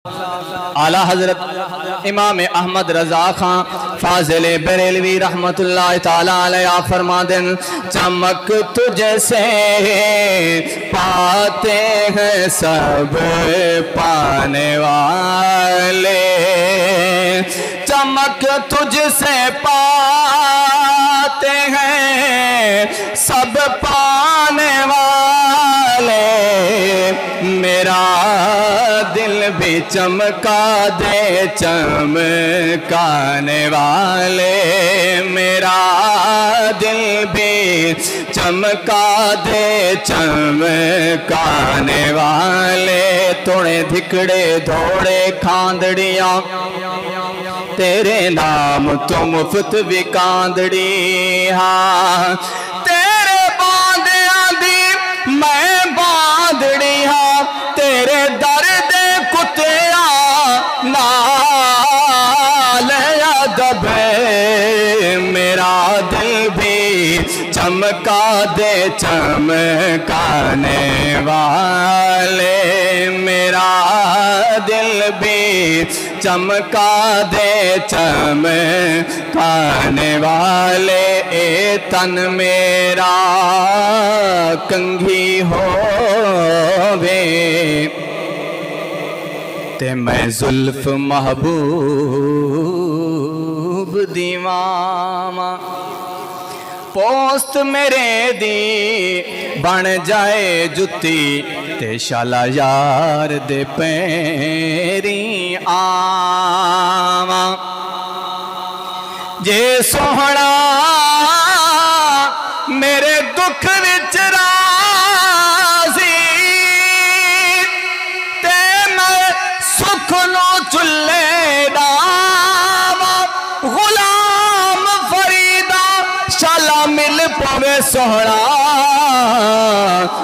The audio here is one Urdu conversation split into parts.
اعلی حضرت امام احمد رضا خان فاضل بریلوی رحمت اللہ تعالی علیہ فرما دیں چمک تجھ سے پاتے ہیں سب پانے والے، چمک تجھ سے پاتے ہیں سب پانے والے، میرا دل بھی چمکا دے چمکانے والے، میرا دل بھی چمکا دے چمکانے والے، توڑے دھکڑے دھوڑے کھاندڑیاں تیرے نام تو مفت بھی کاندڑی، ہاں تیرے باندیاں دی میں باندڑی، ہاں تیرے درد کتیا نال ادب، میرا دل بھی چمکا دے چمکانے والے، میرا دل بھی چمکا دے چمکانے والے، اے تن میرا کنگھی ہووے تے میں زلف محبوب دیواں، پوست میرے دی بن جائے جتی تے شالا یار دے پیری آواں، جے سوہنا میرے دکھ وچ راضی تے میں سکھ نو چلے ڈاواں، غلام فریدہ شالا مل پوے سوہنا،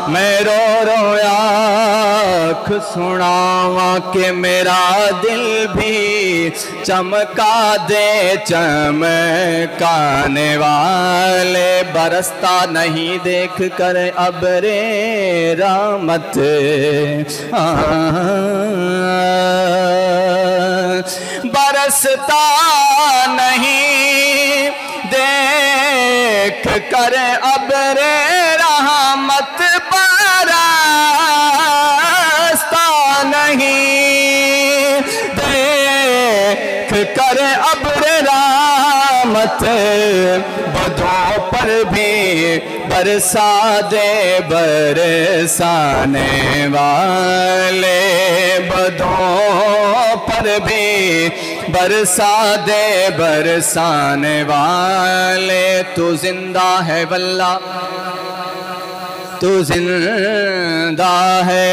میں رو رو آنکھ سناواں کہ میرا دل بھی چمکا دے چمکانے والے، برستا نہیں دیکھ کر ابر رحمت، برستا نہیں دیکھ کر ابر رحمت، برستا نہیں دیکھ کر ابر رحمت، بدوں پر بھی برسا دے برسانے والے، بدوں پر بھی برسا دے برسانے والے، تو زندہ ہے واللہ تو زندہ ہے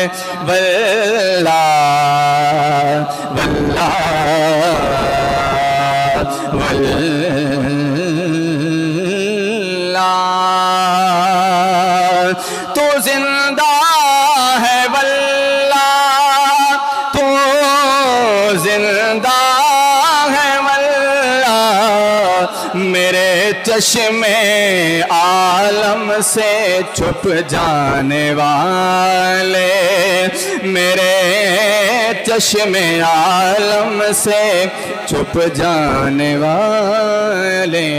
واللہ واللہ واللہ، تو زندہ ہے واللہ تو زندہ ہے واللہ، میرے چشم عالم سے چھپ جانے والے، میرے چشم عالم سے چھپ جانے والے،